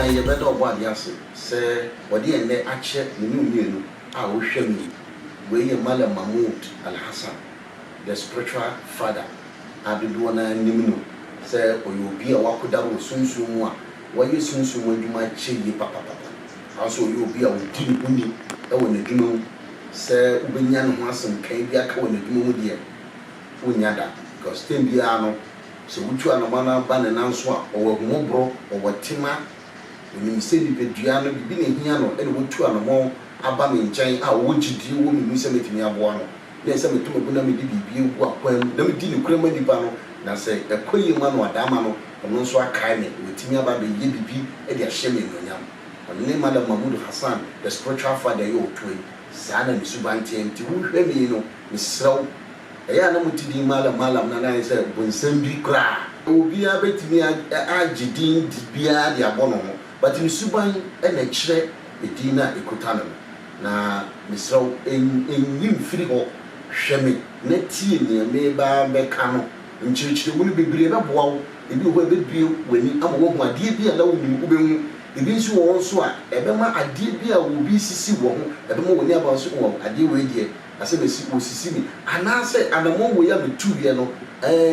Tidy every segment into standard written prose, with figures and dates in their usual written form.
suban ye better what yas say what the end I check the new I will show me where your mother Mahmoud Al-Hassan, the spiritual father, Abiduana Nimino, say, or you'll be a wakuda soon soon one. Why you soon soon when you might change papa. Also, you'll be a routine bunny, when the dream say, Ubinyan Hanson came back when the dream dear. Unyada, because Timbiano, so which one a man ban and answer, or Mobro, or what Tima, when you say the Pedriano, beginning here, and what two more. Abam in China, I want you to do me something me abuano. Yes, I'm to go me di bi wa kwam. Na me di ne krema ni ba no na say e koyi ma no adama no ono so akai me wetimi aba be ye bibi e de ahye me nyonyam. Onne Madam Mahmoud Hassan, the spiritual father you toy. Sana mi subanti enti wo hwe me no me sraw. E ya na mutidi malam na na say bonsam bi kra. Obi abetimi agidin di bia de abono ho. But mi suban e na kire edina ekutana na misraw enyim firi ho hweme na tie ne me ba be ka no nchirichiri mu ne bebre na boa wo ebi ho ebebie wani ama wo hu ade bi ala wo nim ubehu ebi nso wo nso a ebema ade bi a wo bi sisi wo ho ebema woni aba so wo ade we die ase be sisi ni anase anamo wo ya betu ye no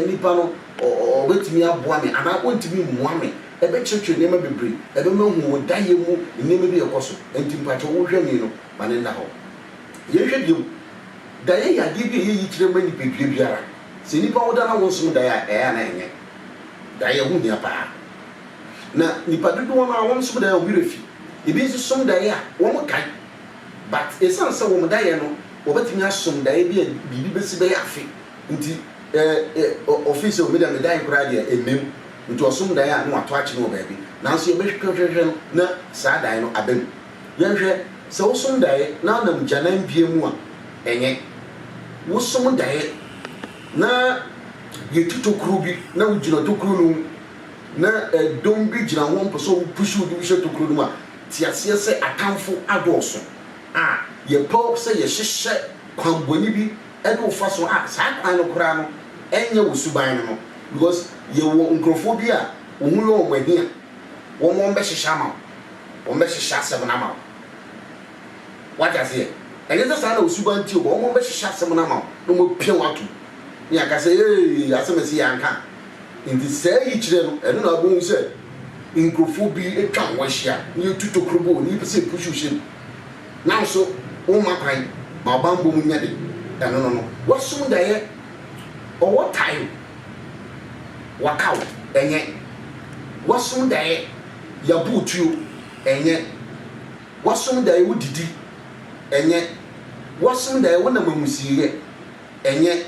nipa no obetimi aboa me ana ontimi mua me ebe church nema bebre ebe mahu daye mu nema bi ekoso enti mpacho wo hwe mi no mane na ho ye hwe biom daye ya de bi ye kire mani bebre biara se nipa woda na wonso daye na enye daye hu nia pa na nipa dodo wona wonso daye obi refi ebi nso som daye a wo mo kan but esan se wo mo daye no wo betimi asom daye bi bibi besi be afi nti office o me daye kura de emem nti osum dan ya no ato achi no baabi nanso ye behwehwehwe na saa dan no abem ye hwe se osum dan na nam janan bie mu a enye wosum dan na ye tutokuru bi na wujina tokuru no na dom bi jina won poso pushu di wishe tokuru no a tiase se akamfo adoso a ye pop se ye hyehye kwamboni bi edo faso a saa kwan no kura no enye wosuban no because ye wo nkrofobia ohun yo omani a wo mo mbe hihama wo mbe hihya sem na ma what does here and is that osuban ti wo mo mbe hihya sem na ma no mo pia watu ni aka say asemesi yanka indi say ichire no eno na bo say nkrofobia etwa wo hia ni tutokrobo ni pese pushu now so o makai ma bambo mu nyade no wasum daye o what time wakaw enye wasum dae ya butuo enye wasum dae wudidi enye wasum dae wona mamusiye enye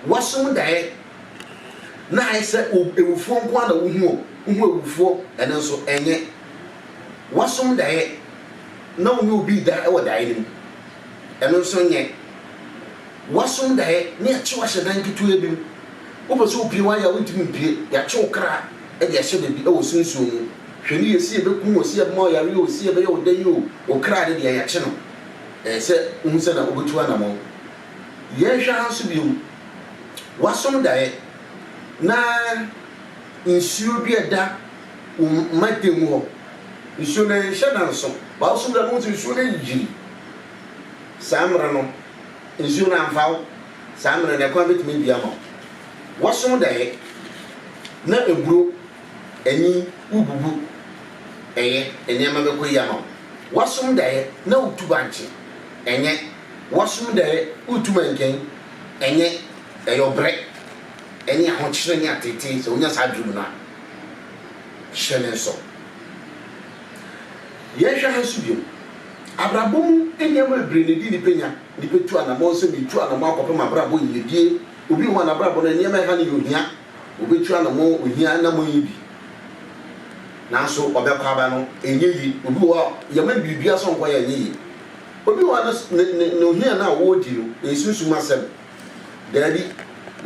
wasum dae na aise ewufo nko na wuhu ewufo ene nso enye wasum dae na woni obi da e wadae nim ene nso nye wasum dae ne achi wa hyedan kitu ebim oboso opi wa ya wutimi pie ya chokra e de hye bebi e wo sunsun hwani yesi ebekum osi e ma yare osi e be ye odan yo okra de ya hye no se unse na obetu ana mo ye hwa so biu wasom dae na insuo bi eda matemu ho insuo na hye na so ba wasom da no insuo na yiri samra no insuo na amfaw samra na kwa betimi bia mo wasum dae na eburo ani ububu enema bekoya ma wasum dae na utubanche enye wasum dae utumanken enye eyobre enye ahokyere ni atete so onya sadrum na hyene so yehwa hasubio abrabom enema ebrenedi ni penya ni petu anamo so ni tu anamo akopem abrabo yedie obi ho na brabo na niam ha ne yohia obetu anamo ohia na mo yibi nanso obekwa aba no enyeyi obi ho yama bibia so nko ya enyeyi obi ho na ohia na wo di no esusu masem dadi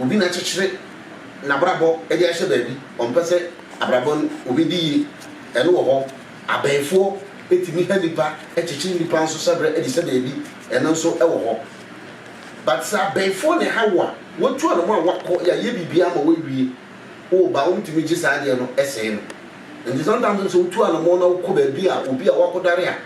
obi na chechire na brabo e dia hye baabi ompese abrabo obi di eno wo ho abaifo etimi ha nipa e chechire nipa nso sabre e di se baabi eno nso e wo ho but sa abaifo ne hawa wotu anamo a wakọ ya ye bibia ma we wie o ba ontimi gisa ade no ese no And sometimes so two and a mono could be a wakodaria.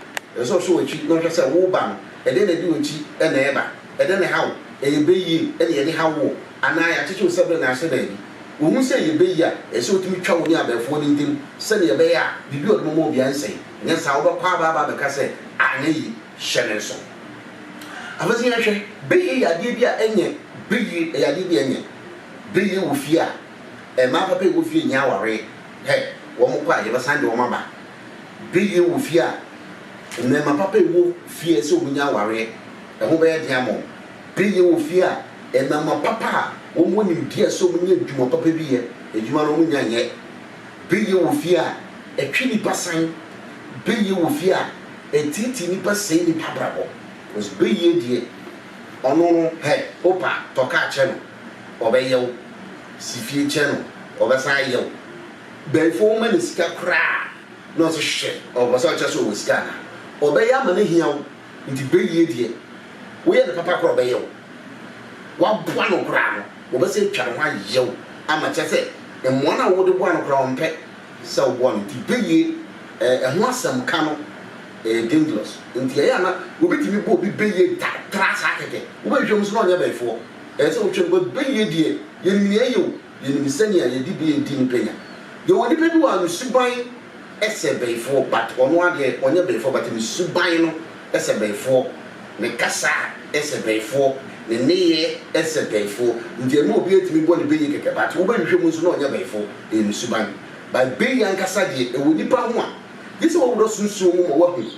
So she not just a woban, and then they do it and ever, and then how a be any how, and I teach you something I said. Who say you be ya, a so to me trouble near before anything, send your bear, the good more Bianse, and yes, I'll go Paba because I need Shenison. I was here, be ye a dibia any, be ye a dibia, be ye with fear, and my papa will fear Yaware. Hey, one more quiet, you signed your mamma. Be ye with fear, and then my papa will fear so Yaware, and who bear Yamo. Be ye with fear, and then my papa. When you dear so many Juma Papa be a Juma yet. Be you with fear, a chili passing, be you with fear, a titi nipa say the pabrabo. Was be ye dear. On no head, opa, toka channel, obey you, Sifi channel, overside you. Before men is cry, not a shit, or such as always scanner. Obey a money here, into be ye dear. Where the papa obey you. What one crown? Say Chanwa Yo, amateur say, and one I would one crown pet, so one to be a wassom canoe, a dangerous. In Tiana, we be to be ye trash hackett. Where you was not there before. As ocean would be ye dear, you near you, you send ye did be in tin penny. You want to be one subine, essay before, but on one day, on your before, but in subino, essay before, the cassa, essay before. The near essay before, the more be to me one be a but over you was not your before in Suban. By Bay and Cassadi, it would depend one. This old Rosun soon working.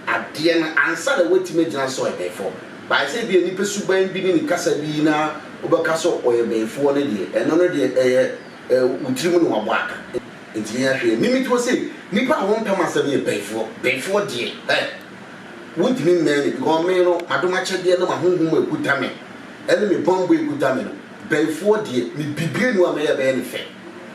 At the end, answer the way to make an answer before. By say be a nipper Suban being in Casadina, over Castle or a before a day, and another day Utrimun or Waka. It's here, Mimit was say, Nipper won't come as a before dear. Won't mean many, Gomeno, Madomacha dear, no, whom will put me. Enemy bomb will put them before dear, me begin one may have anything.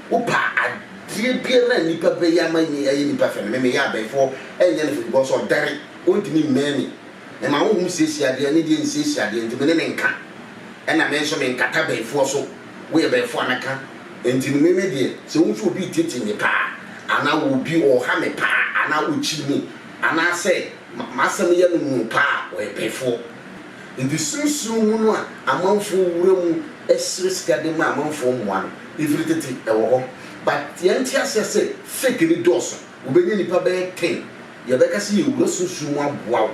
Upa, a dear beer and Nipper Bayama, any perfect, maybe before, and anything goes on Derek, won't mean many. And my own says, I didn't say, I didn't mean and I mentioned in Kata before so, we're before Naka, and to me, dear, so who will be teaching the pa, and I will be or ham a pa, and I will cheat me, and I say, Master Pa, or before. In the soon among four room, a Swiss Cadema among form one, if it is a war. But the entire say, fake in the Dawson, who be any pabay king. Yabeka see you will soon wow.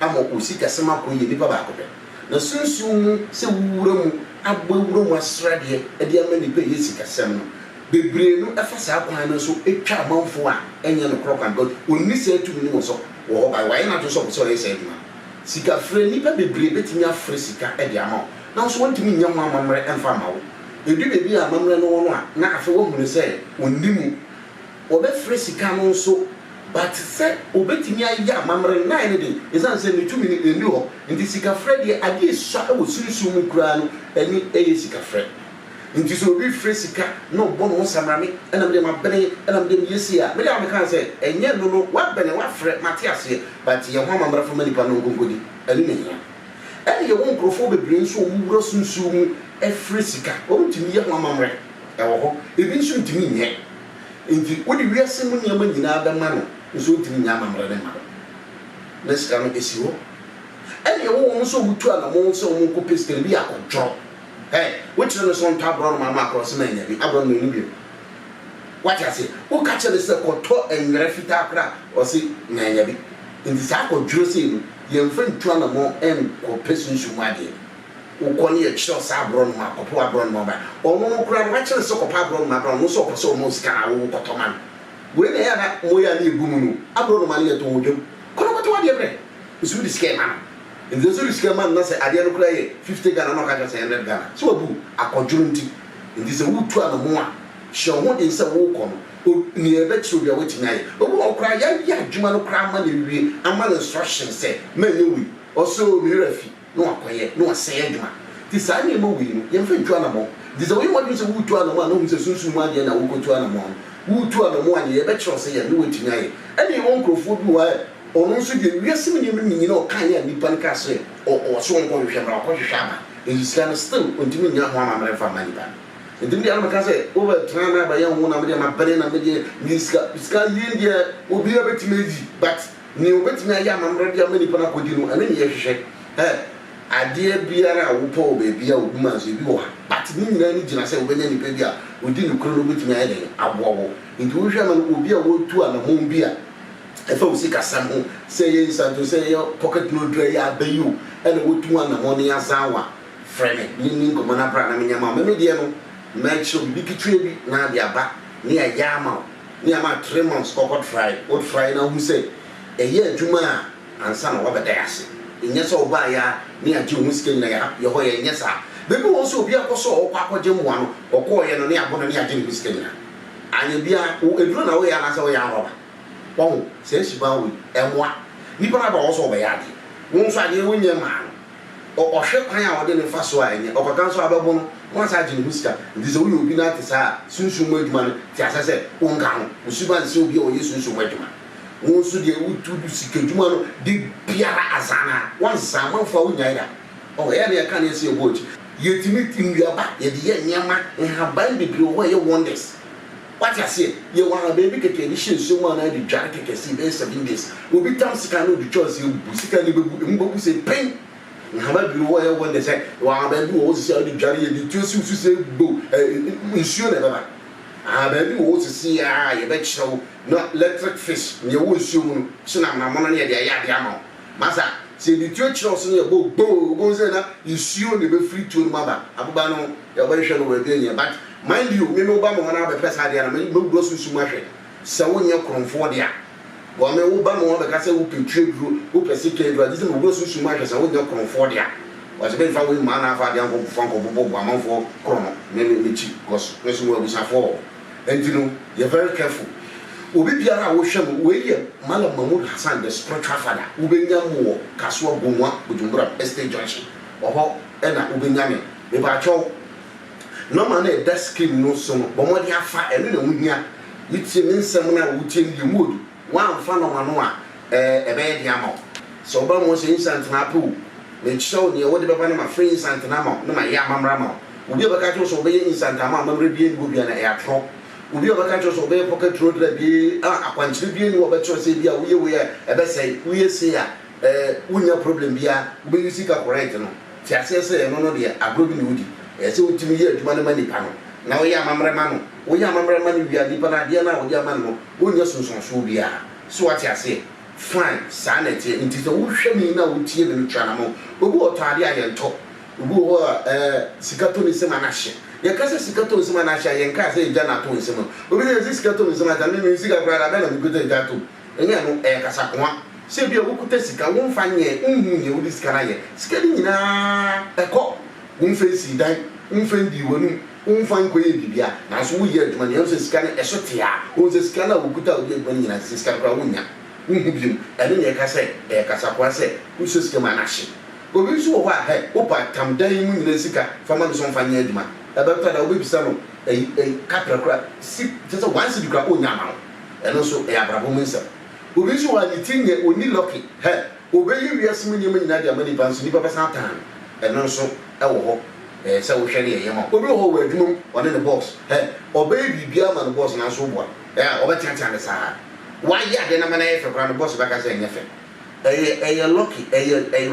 I'm a Usika Samako in the Babaco. The soon say room, Abu room was ready, and the many pay Yesica Sam. The brain, a facade, so a child mount for one, and young crock and God will miss it to me also. Or by why not to so said, Sika free, Nipper be brave, me a free Sika at the amount. Now, so want to mean young mamma and farmer. You did be a mamma no one, not for woman to say, when you or that free Sika also, but said, obey me a young mamma and 9 is answering 2 minutes in New in the Sika Freddy, I did shot with soon crown and a Sika Fred. Into so be free Sika, no bon samami, and I'm them penny, and I'm them yesia. But I can't say, and yet no, what penny, what Fred Matthias here, but your mamma from many pano good, and and your own prophobic brings so gross soon a free Sika, oh to me, young mamma, oh, it means to me yet. Into what you are saying, your money in other manner, is so to me, Yamma. Let's come to see you. And your own so good to a month so won't pistol be a control. Hey, which is on top of my macros, many, I don't know. What I say, who catch a circle and refita or see Nanyabi? In the circle, Jersey, young friend, two and more and or persons you might be. Who call you a short sabron, my papa brown mobile, or no grand watcher, so papa my brown, no so most car, or Potoman. When they are Moya Bumu, I brought money to you. Come on, what do you bring? It's really scare man. In the Zulu scare man, say, I didn't cry 50 Ghana, no, I just 100 Ghana. So, a conjunity. In this a wood to a more. She won't in some walk on, near bed to be waiting. But won't cry, yeah, Jumano cry money, and my instructions say, Many also Mirafi, no quiet, no say, Juma. This I name a win, young friend to animal. This is what is a wood to animal, who is a soon one, and I will go to animal. Wood to animal, and you bet you'll say, and do it tonight. And you won't go for you. Or also, we are similar, kind of Nippon Castle or so on, or Shama. It is kind of still continuing young one for money. nti ndi alama ka say over trana ba yan wona me ma bere na me de miska yin dia obi obetime di but ni obetime aya mamre dia mani pa na kodi no ane ye hwehwe ade biara wo po be a obi ma so bi wo but ni nyina ni gina say obenya ni pa bi a odi ni kro no betime aya den abowo nti wo hwe ma no obi a wo tu ana mo bi a efa wo sika sam ho say ye insanto say your pocket no dra ya bayu ene wo tu ana mo ni azawa frame ni ngomo na bra na me nyama me de no make sure bi kitwe bi na de aba ni ayama ni ama 3 months kokot fry na hu say eye adwuma a ansa na wabeda yase enye so oba ya ni age hu sika na ya ye ho ye enye sa bebi won so obi akoso okwa akwaje muwa no okoye no ni abono ni age hu sika na anya bia eduro na wo ya na sa wo ya roba won se shiba wo emwa ni para ba wo so oba ya de won so ade wonye ma no ohwe kwan a wo de ne fa so a enye okotan so abebo no won sa age hu sika ndi so wo obi na te sa sunsun mu adwuma no ti asase won ka ho usuba se obi o yesunsun mu adwuma won so de wutu du sikadwuma no de biara azana wan zaman fa wunyaira o ya ne ka ne se ebochi yetimi tinwiaba ye de ye nyama nhaban bibiri wo ye wonders what you say ye wan baby keke ni shensu mu na de dware keke si be 7 days obi tam sika no de choice ye bu sika ne bebu mboku se pen nhaban bibiri wo ye wonders say wan baby wo se de dware ye de tusu su se gbo nsuo na baba baby wo se ya ye be chew no electric fish ne wo nsuo mu no so na na ne de ya de ama masa se di tuo chew so ne bo go se na nsuo ne be free to no maba abuba no ya ba hwe no we be nya but mind you me no ba mo na be pesa de na me do so mu ahwe se wo nya kromfo de a wo me wo ba mo be ka se wo petue duro wo pese ke duro dise mo do so mu ahwe se wo nya kromfo de a was be fa we ma na fa de anko fanko bobo amanfo krono me chi cause me so wo bisa for and you know you're very careful obi biara wo hwem we ye Malam Mahmoud Hassan the spiritual father ubenya mo kaso bonwa Bujumbura estate junction oho ena ubenya me ba cho no man e desk scheme no so bo mo de afa ene na muhia yiti me nsem na wo tie ndi mood wan fa no mano a ebe de ama so ba mo se instant na pu me show ne wo de baba na ma free instant na ma na ma ya mamra ma obi ba ka cho so be instant ma mamre bi en go bia na e atro obi obaka cho so be pocket road la bi akwanchiri bi ni oba cho se bi a we ebe say we say a unya problem bia we use ka correct no ti asese no de agrobi ni udi e se utimi ye aduma na mani pa no na we ya mamre ma no we ya mamre ma ni bia di pa na de na we ya ma no unya sunsun so bia so ati ase fine sanity nti so wo hwemi na wo tie bi twa na mo obi otade aye nto obi ho sikato ni se ma na hye ye kase sikato nsema na sha ye nka se jana to nsema obi se sikato nsema ta me sika kra da na mi kuta jato enya no kasa kwa se bia wo kuta sika wo mfa nye nye wo sika na ye sika ni nyina eko wo mfa si dan wo mfa ndi wonu wo mfa nko ye bibia na so wo ye aduma ne so sika ne eso tia wo se sika na wo kuta wo ye bani nyina sika kra wo nya wo hubim ene ne kasa kwa se wo se sika ma na hye obi so wo ha opa tam dan mu nyina sika fama no so mfa nye aduma abata da obi bisa no kapra si just once you grab on yama eno so abrabo mensa obi so wa ni tinye oni lucky obi yi wiase mu nyema nyina dia mani ban so ni papa satan eno so wo ho se wo hwere ye yema obi ho wa adwum one the box obi bibia ma no boss na so boa obetiatia ne sa wa ya de na mana ye fe kra no boss ba ka se nyefe lucky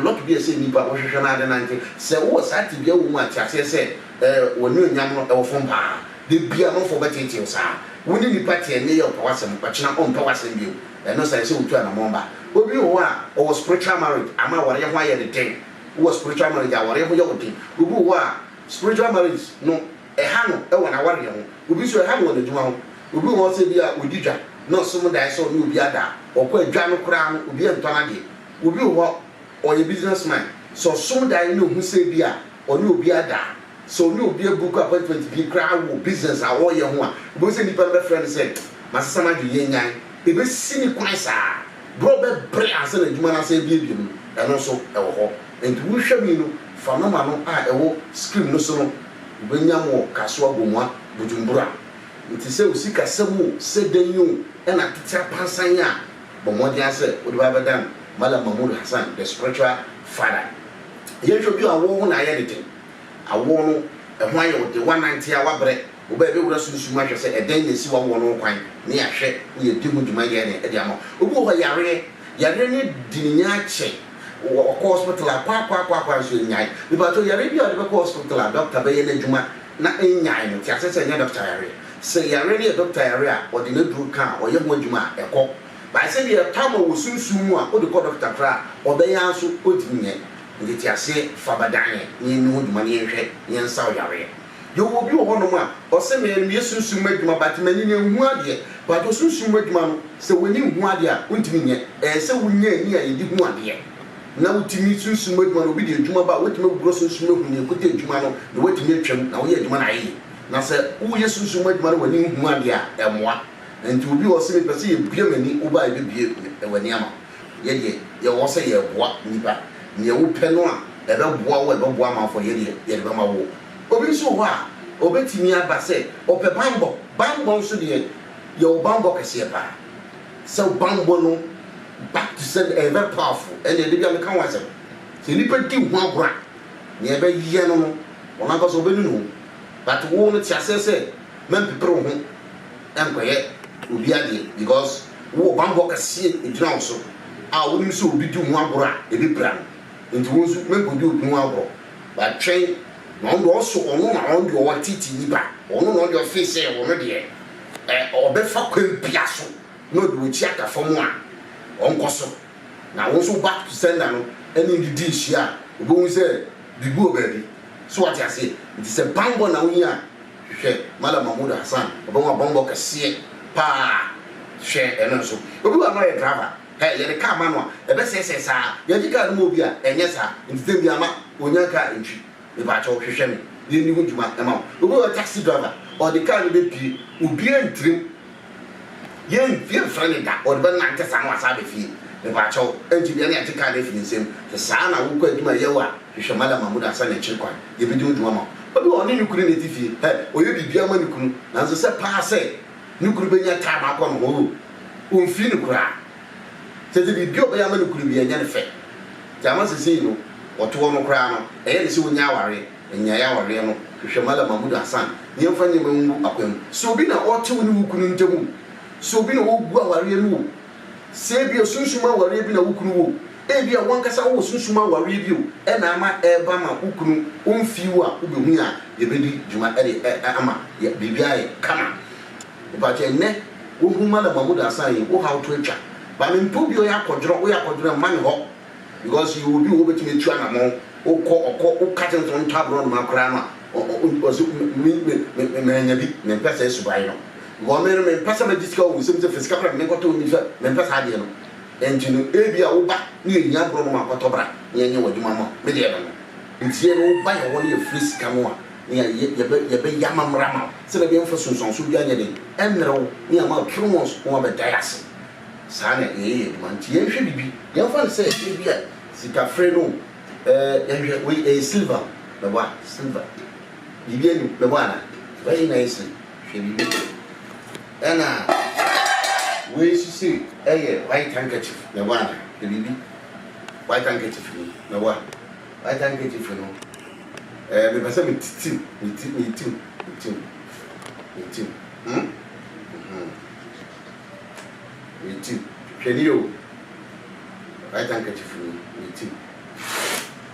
lucky bi se ni ba wo hwehwe na de na nti se wo sa ti bia wo mu atiase se wonu nyam no e wo fom pa de bia no fo betete o sa woni ni party ne ye o pawasem kwachina on pawasem bi no sa se otu ana momba obi wo a o spiritual marriage ama wore ye ho aye de den wo spiritual marriage a wore ye ho ye odin obi wo a spiritual marriage no ha no e wona wore ye ho obi so ha no wona djuma ho obi wo se bi a odidwa no so mo dai so ni obi ada okwa adwa no kra no obi entona de obi wo o ye businessman so so dai no hu se bi a oni obi ada so ni obi book appointment bi kra wo business a wo ye ho a bo se nipa be friend say masasa ma dwe ye nyan e be sini kwan sa bro be bre ase na djuma na se bi mu e no so e wo ho enti wo hwami no fanoma no a e wo screen no so no obanyamo kaso agomwa Bujumbura nti se usika semu se denyu ena tete pansan a bomodi ase odi ba badan Malam Mahmoud Hassan the spiritual father ye hwe bi awo ho na ye de awo no e ho aye wo de 190 a wabre wo ba be wura sunsun ahwe se eden na si wo wo no kwan ne ya hwe wo ye di mu dwuma ye ne e de ama obi wo yare ne dininya che wo hospital akwa so nyai bi ba to yare bi o de ko hospital doctor be ye na dwuma na nyai no ti asese nya doctor yare se yare ne doctor yare a o de na duru ka o ye ho dwuma e ko ba se de tamo wo sunsun mu a o de ko doctor fra o be ya so o di nye ndi ti ase fa badanye ni nu dwuma ne hwe ne nsa o yare yo wo bi wo no mu a o se me ye sunsun madwuma ba ti mani ne hu ade ba to sunsun madwuma no se woni hu ade a untimi nye se wonye ni a ye di hu ade na utimi sunsun madwuma no bi de adwuma ba wotimi buro sunsun hu ne kote adwuma no na wotimi atwam na wo ye adwuma na ayi na se wo ye sunsun madwuma no woni hu ade a emoa enti obi wo se me pese ye bia mani wo ba ye bie wani ama ye de ye wo se ye boa nipa ne wo pɛ no a ebe boa wo ebe boa ma fo ye de ye be ma wo obi so ho a obetimi aba se ope bambo nso de ye o bambo kese ba so bambo no back to send a very powerful and they be am kan wa se nipa di ho agora ne ebe ye no no wona ko so obenu no but wo no ti asese men pepero ho enkoye obi ade because wo bambo kese e dina so a wo nim so obi di ho agora e bi bra nti wo so men ko di ho agora but train no ndo so ono na ndo wa titi nipa ono no ndo face e wo no de obefa kwempia so no do chi aka fam a onko so na wo so back to sender no any di hia obo se bibu obabi so what you say it is a bambo na won a hwe mala Mahmoud Hassan obo wa bambo kase pa hwe eno so obi wa no ye driver ye de car man ebe se sa ye di car no obi a enye sa nti bi ama onyanka entwi e ba cho hwehwe me ye ni hujuma ema obi wa taxi driver or the car be pi obi entrim ye fie frani da or be na ntesa no asa be fie e ba cho enti bi na tika de fie nsem se sa na wo kwa aduma ye wa hwehwe mala Mahmoud Hassan na chirkwan ye bi di hujuma ma obi oni ni kuru ne ti fie oye bibia ma ni kunu na so se pa se ni kuru be nya time akọ no ho o fie ni kura se de bibia obi ya ma ni kuru bi nya ne fe jama se sei no oto no kura no e ye se wonya aware enya ya aware no hwehwe mala Mahmoud Hassan ni mfa ni mangu akwam so obi na oto ni wukunu ntemu so obi na wogu aware no se bi osunsuma aware bi na wukunu wo e bi a wankasa wo osunsuma aware bi o e na ama e ba ma wukunu onfiu a obehu a ye bedi juma e ama ya bibia e kama ba che ne wo hu mala Mahmoud Hassan yi wo how to etwa ba me mpo bi o ya kodro man ho because you will be able to meet you and among or cutting from tabron macrama or me pesa subaino women me pesa medical with some physical me to me pesa hadiano and you know ebia oba ni nya bro no makotobra nya wadwuma me de no ntie no ba ye won ye freeze kamo a ye be yama mrama se na be mfa sonson so bia nya de emrewo ni ama trumos wo be dias sana man tie hwe bibi ye mfa se ebia sika freno we silver the what silver bibi the one very nice bibi ana we see white handkerchief the one the bibi white handkerchief the one white handkerchief no me pesa me titim kenio white handkerchief me titim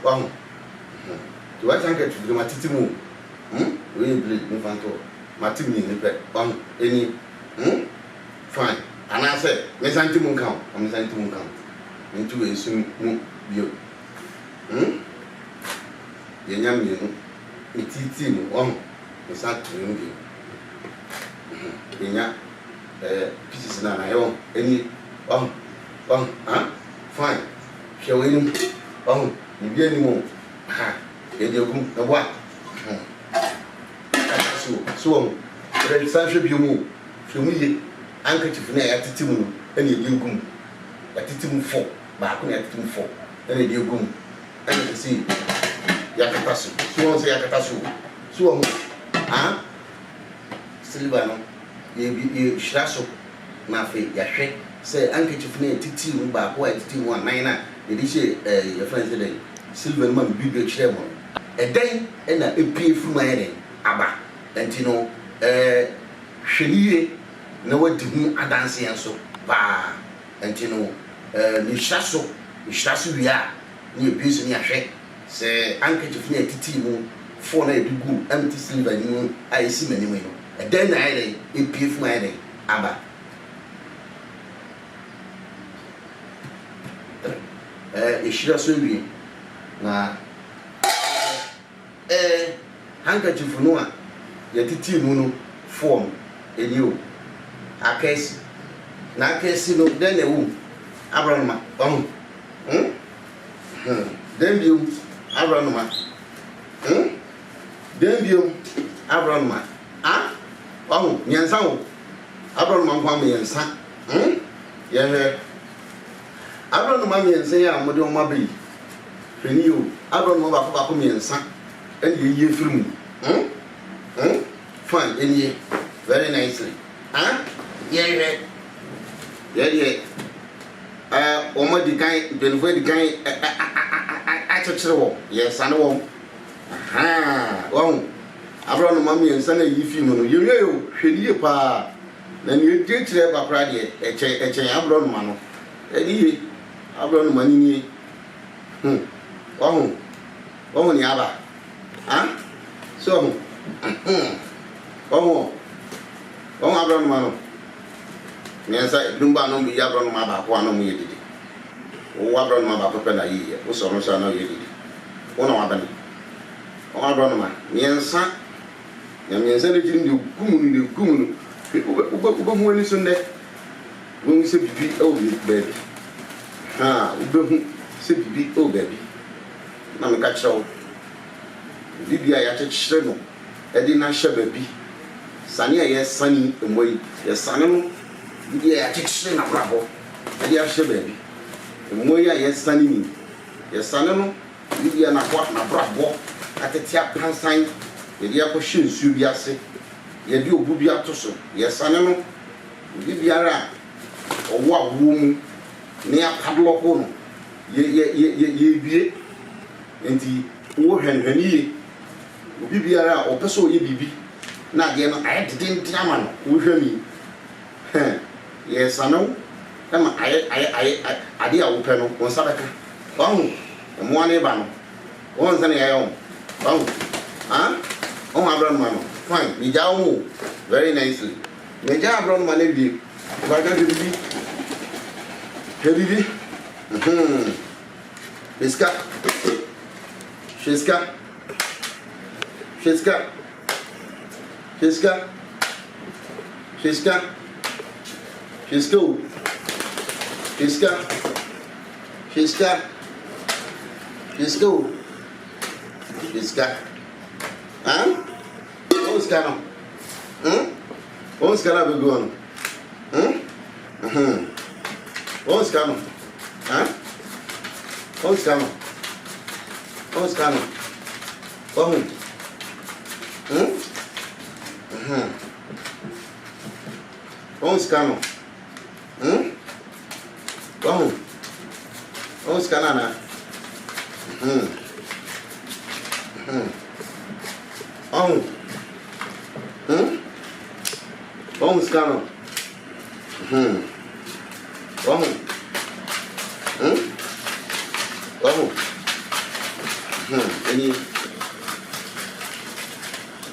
wow the white handkerchief the matitimu we bleed no fanto matimi ni pe wow any fine and I say me santimu kan am santimu kan into esu mu bio yenya mienu mititimu wow me santimu bio yenya pieces na yo any wow fine showing ni bi animo e de ogum na boa so re sanhwe bi mu hwemu ye handkerchief na ya titimu no e na e de ogum ya titimu fo ba ko na ya titimu fo e na de ogum e na se ya kataso so on se ya kataso so on silver no ye shiraso na fe ya hwe se handkerchief na titimu ba ko ya titimu anan na e she your friends say silver man big chire mo e den e na epie fu ma yere aba enti no hweniye na wadi hu adanse enso pa enti no ni hyaso wia ni ebiso ni ahwe se handkerchief ni atiti mu fo na edugu empty silver ni mu ayesi manimu no eden na ayre epf mu ayre aba ehira so wie na handkerchief no a yatiti mu no form enio akesi na akesi no den na wu abranoma Dembium Abranoma. Dembium Abranoma. Ah? Oh, Yansan. Abranoma Kwame Yansan. Yeah. Abranoma Yansan, I'm with your mobby. When you Abranoma Bakum Yansan, and you film. Fine, and ye very nicely. Huh? Yeah. Omo di kan benfo di kan achechire wo yes ane wo wo abro no mami ensa na yi fi mu no yewe yo hwediye pa na ni ejechire ba kra de echen abro no ma no ediye abro no mani ni wo ni aba so wo abro no ma no Nensa dumba no mi yabro no maba ko ano mu yedidi wo wabro no maba pepe na yiye wo so no sha na yedidi wo na wabani wo wabro no ma nensa ya nensa de jiri de gumunu uba mu ni sunde wo ngi se bibi o baby uba hu se bibi o baby na me ka chewo bibi a ya chechire no e di na hye baby sani a ye sani emoyi ye sani no yeah, teaching na bravo. Dia hye baby. Moya yesani ni. Yesani no, dia na kwa na bravo. Atetia pansan. Dia ko hye nsu bi ase. Ye di obu bi atoso. Yesani no, bibiara owo awu mu. Ne apadlo ko no. Ye bie. Enti wo hwenhweniye. Bibiara opeso ye bibi. Na de no ayedede ntiama no. Wo hwemi. Yes, I know. I did a open on Sabaka. Oh, and one ebano. Once any I own. Oh, my grandmama. Fine, Mijao very nicely. Meja brought my lady. If I got to be heavy. She's cool. Huh? What's going on? What's going on? What's going on? Huh? What's going on? What's going on? What's going on? What's going on? What's going on? Any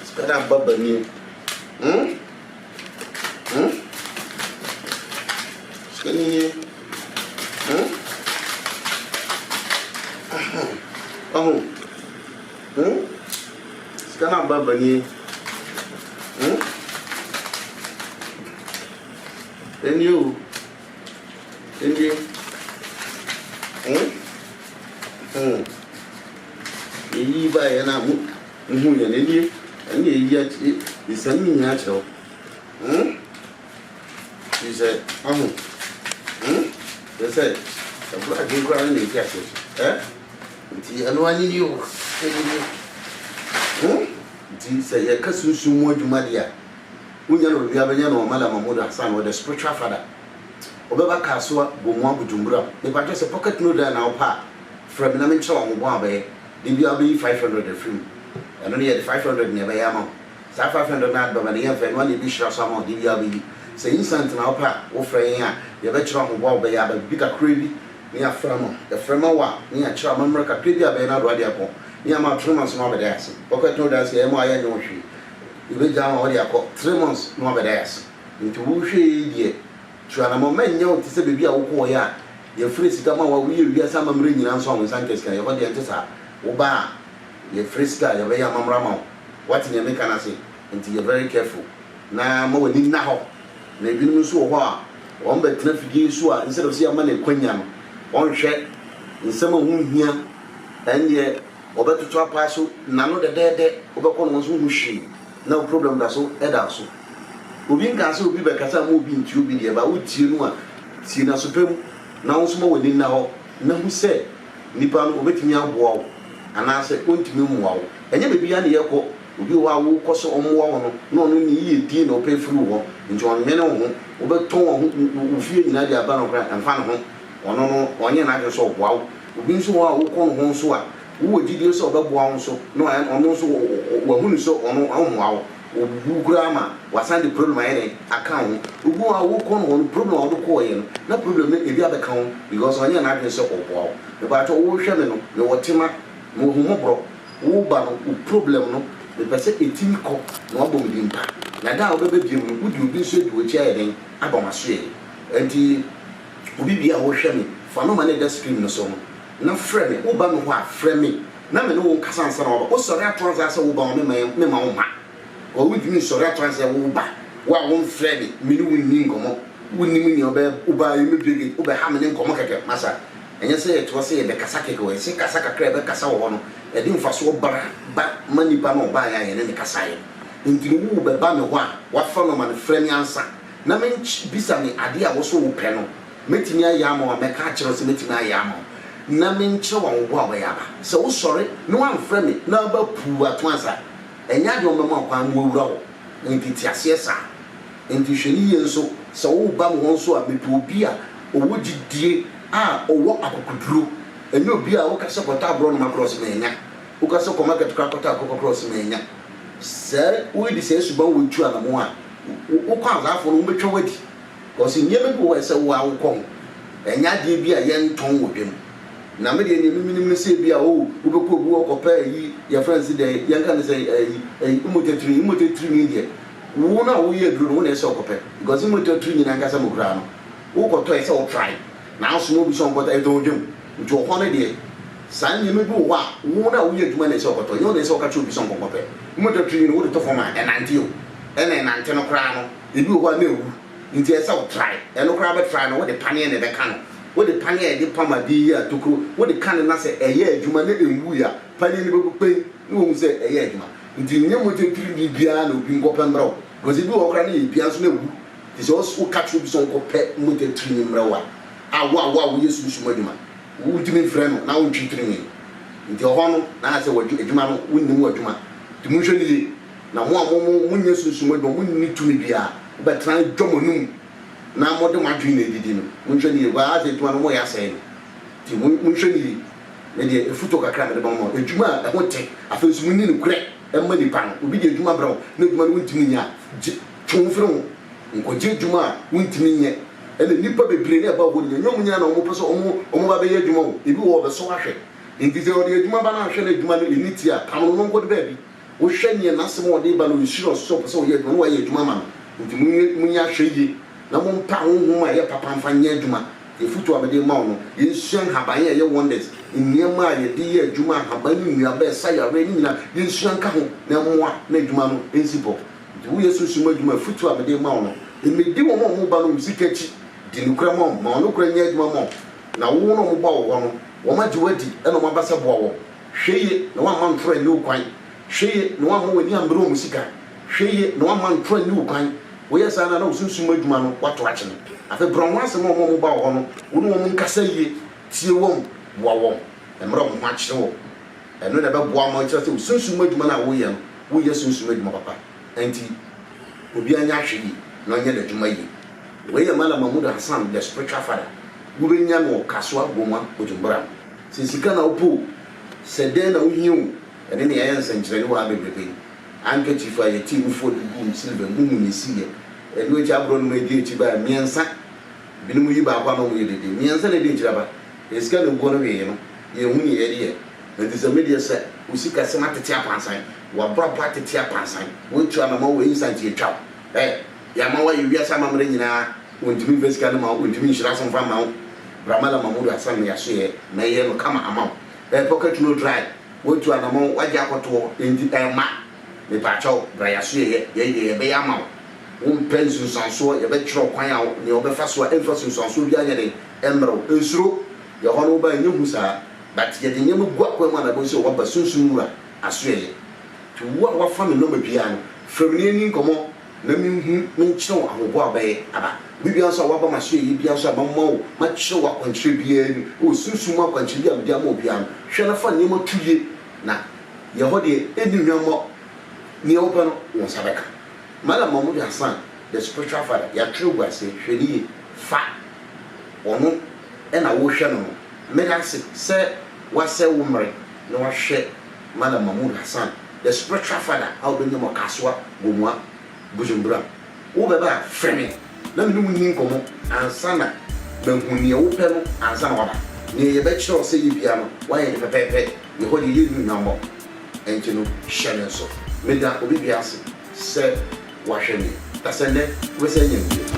it's got a bubble new. Sekarang apa ni? And you? Ini bayar nak muhnya ni. Ini dia di sini ni aja. He said, they said, the black people are in the castle. Nti anu ani ni o. Nti say ya kasunsu mu adwuma dia. Unya no bia benya no mala Mahmoud Hassan o the spiritual father. Obeba kaso bomu abujumbura. Ne ba just pocket no da na opa. From na menche o mo bo abaye. Di bia be 500 the film. Anu ne 500 ne ba ya ma. saa 500 na ba ne yɛmfa no ne bi hyira so ama de bi abɛyi sɛ instant na opa wo frɛ yɛn a yɛbɛkyerɛ ho bɔ ɔbɛyɛ aba bi kakra bi ne afra no yɛfrɛ wa ne akyerɛ amammerɛ kakra bi abɛyɛ na do ade akɔ ne ama 3 months no abɛda ase ɔkɔtɔ da ase yɛ ma ayɛ ne wo hwee yɛbɛgya ma ɔde akɔ 3 months no abɛda ase nti wo hwee deɛ tuanamo manyɛ wo te sɛ baabi a wokɔɔyɛ a yɛfrɛ sika ma wa woyɛ wiase amammerɛ nyina nso a wo nsa nkɛsika yɛkɔ deɛ nte saa woba a yɛfrɛ sika a yɛbɛyɛ amammerɛ ma wo wate ne meka no ase nti yɛ very careful na ma w'ani nna hɔ na ebinom nso wɔ hɔ a wɔn bɛtena fidie so a instead of sɛ ama ne kwanya no wɔnhwɛ nsɛm a ho hia ɛneɛ wɔbɛtoto apa so nano dɛdɛɛdɛ wobɛkɔ no nso ho hwee na wo problem da so ɛda so obi nka sɛ obi bɛkasa ma obi nti obi deɛ ba wotie no a tie na so pɛm na wo nso ma w'ani nna hɔ na hu sɛ nipa no obɛtumi aboa wo anaasɛ ɔntumi mmoa wo ɛnyɛ baabi a ne yɛkɔ obi wɔ a wokɔ sɛ ɔmmoa wo no na ɔno ne yie die na ɔpɛ firi wo hɔ nti ɔnwene wo ho wobɛtɔn wo fie nyinaa de aba no kora ɛmfa no ho ɔno no ɔnyɛ n'adwene sɛ ɔboa wo obi nso wɔ a wokɔ no ho nso a wowɔ gyidie sɛ ɔbɛboa wo nso na ɔno nso wahu no sɛ ɔno ɔmmoa wo obubu koraa ma wasan de problem ayɛ ne aka ho obu a wokɔ no hɔ no problem a wɔde kɔɔyɛ no na problem no ebi abɛka ho because ɔnyɛ n'adwene sɛ ɔboa wo mebaatɔ wohwɛ me no mewɔ tema mehohoborɔ woba no wo problem no mepɛ sɛ ɛtimi kɔ na wabɔ me di mpa na da a wobɛbɛbiem no wode obi nso adi wɔkyi ayɛ den aba maso yɛ nti obi bia a wohwɛ me fa no ma ne da screen no so no na frɛ me woba me hɔ a frɛ me na me ne wo nkasa nsa na wɔba wosɔre atoa sɛ sɛ woba wo mema wo ma wodumi nsɔre atoa sɛ woba wo a womfrɛ me me ne wonni nkɔmmɔ wonnim nea woba yɛmɛbie wobɛha me ne nkɔmmɔ kɛkɛ masa ɛnyɛ sɛ yɛtoɔ sɛ yɛbɛkasa kɛkɛ wɔ ɛsɛ kasa kakra yɛbɛkasa wɔ hɔ no ɛde mfasoɔ bara ba ma nipa no ɔbaa yɛ ne ne kasaeɛ nti wo bɛba me hɔ a wafa no ma no frɛ me ansa na bisa me adeɛ a wo so wo pɛ no mɛtumi ayɛ ama wo a mɛka akyerɛ sɛ mɛtumi ayɛ ama wo na menkyerɛ wɔ wo bo a wɔyɛ aba sɛ wosɔre na woamfrɛ me na aba puu ato ansa ɛnyɛ adeɛ ɔmɛma ɔkwan mu awura wo nti te aseɛ saa nti hwɛ ne yie nso sɛ woba me hɔ nso a mepɛ obi a ɔwɔ gyidie a ɔwɔ akokoduro ɛnyɛ obi a woka sɛ kɔtɔ aborɔ no makorɔ sɛ manya woka sɛ kɔmarket kora kɔtɔ akɔkɔkorɔ sɛ manya sɛ woedi sɛ suban wɔtu anamo a wokɔ azaafo no wobɛtwa wadi ɔsɛ nneɛma bi wɔ sɛ wo a wokɔ ho ɛnyɛ adeɛ bi a yɛntɔn wɔ dwam na me deɛ neminim no sɛ bi a wobɛkɔ obi wɔkɔpɛ ayi yɛfrɛ sɛ dɛ yɛnka ne sɛ mmɔtatiri deɛ wo no a woyɛ aduro no wo na ɛsɛ ɔkɔpɛ because mmɔtatiri nyina ankasa mɔkura no wokɔtɔɛ sɛ wotrae na aso no bi sɛ ɔnkɔtɔ ɛdɔ dwam nti ɔhɔ no deɛ saa nneɛma bi wɔ hɔ a wo na woyɛ adwuma na ɛsɛ ɔkɔtɔ nyɛ wo na ɛsɛ ɔka kyerɛ obi sɛ ɔnkɔkɔpɛ mmɔtatiri no wode tɔ fam a ɛnante o ɛna ɛnante no koraa no ebi wɔ hɔ a na ɛwu nti ɛsɛ wotrae ɛno koraa bɛtrae no wode paneɛ na ɛbɛka no wode paneɛ ɛde pam ade yi a tokuro wode ka ne na sɛ ɛyɛ adwuma na ɛnwu yi a paneɛ no bɛkɔpɛn na wɔhu sɛ ɛyɛ adwuma nti nyɛ mmɔtatiri bi biara na obi nkɔpɛ mmerɛ wo because ebi wɔ hɔ koraa na yɛ bia nso na ɛwu nti sɛ woka kyerɛ obi sɛ ɔnkɔpɛ mmɔtatiri no mmerɛ wo a woyɛ sunsun adwuma wotumi mfrɛ no na wontwi tirinwi nti ɔhɔ no na sɛ adwuma no wonnim adwuma nti monhwɛ ne yie na mo a monyɛ sunsun adwuma monni tumi biara wobɛtena dwa mo num na mode mo adwene na ɛdidi no monhwɛ ne yie waa sɛ adwuma no moyɛ asɛe no nti monhwɛ ne yie na deɛ ɛfoto kakra mede bɛma adwuma a ɛho te afei nso monni ne korɛ ɛma nipa no obi de adwuma brɛ wo na adwuma no wontumi nyɛ a twe wo mfiri ho nkɔgye adwuma a wontumi nyɛ ɛna nipa bebree ne ɛba hɔ no nyɛ ɔmo nyina na ɔmo pɛ sɛ ɔmo ba bɛyɛ adwuma wo ebi wɔ ɔbɛso ahwɛ nti sɛ ɔde adwuma ba na ahwɛ na adwuma no ɛni ti a tam no nkɔde baabi wohwɛ neɛ n'asɛm a ɔde ba no ɔsuro ɔsɔ pɛ sɛ ɔyɛ adwuma no wayɛ adwuma ma no nti munyɛ ahwɛ yie na mompa honhom a ɛyɛ papa mfa nyɛ adwuma yɛfutu a bɛde ma wo no yɛnsua nhaban a ɛyɛ wonders nneɛma a yɛde yɛ adwuma nhaban no nnuaba ɛsa yɛawerɛ no nyinaa yɛnsua nka ho na mmoa na adwuma no ɛnsi bɔ nti woyɛ sunsum adwuma futu a bɛde ma wo no ɛmɛdi wɔn a ɔmo ba no sika akyi di nukura mɔ ma ɔno kura nyɛ adwuma mɔ na wo no ɔmo ba wɔ hɔ no wɔn agye wadi ɛna ɔmo abasa boa wɔ hwɛ yie na wɔn ama ntoro ne kwan hwɛ yie na wɔn ama wɔn ani ambere wɔn sika hwɛ yie na wɔn ama ntoro ne kwan wɔyɛ saa na osunsum adwuma no wato akyi no afei brɔn wɔn asɛm a ɔmo ba wɔ hɔ no wɔn wɔn nkasa yie tie wɔn boa wɔn mmerɛ wɔn ho akyerɛ wɔ ɛno na ɛbɛboa wɔn kyerɛ sɛ osunsum adwuma na wɔyɛ no wɔyɛ sunsum adwuma papa ɛnti obi anya ahwɛ yie na ɔnyɛ n'adwuma yie wɔyɛ Malam Mahmood Hassan the spiritual father wobɛnya no kasoa boma ojumbra sɛ sika na wopo sɛ den na wohia wo ɛne ne ɛyɛ nsɛnkyerɛne wɔ abebrebe handkerchief a team for the boom silver moon is here and which I brought my duty by me and son binom yi ba kwa no ye dede mi ensa na de njiraba eska no go no we no ye hu ni ye de and this media say usika se matete apansan wa bra bra tete apansan wo tu ama ma wo instant ye twa ya ma wa ye wi asa ma mre nyina wontimi vesika no ma wontimi nshira so mfa ma wo bramala mamudu asan ya so ye na ye no kama ama pocket no dry wo tu ana ma waje akoto endi ma me pa chaw bra ya so ye be ya ma pensu sanso ye be tro kwan a ne obefa so emphasis sanso bia nya de emro ensuro ye hono ba nyu husa but ye de nyem gwa kwa ma na bo so wa sunsun wura aso ye to wa fa me no ma bia no family ni nkomo na mi hu mi chiro ahobo abaye aba bibia so wa ba ma so ye bia so ba ma ma chiro wa kwantre bia ni o sunsun ma kwantre bia bia ma bia no hwe na fa nyem tuye na ye ho de edi nwamo ni opa no won sabeka Malam Mahmoud Hassan, the spiritual father, ya true was say, Shady, fat, or no, and I wish no. Made us say, what say woman, no shit, Malam Mahmoud Hassan, the spiritual father, out in the Mokaswa, Bumwa, Bujumbra. Over framing, let me know Ninkomo, and Sana, then when you open and Sanwada. Near your bed, say you piano, why the pepe, you hold you number, and you know, Shannon so. Made that Obibias, said. Washington. That's it. We're saying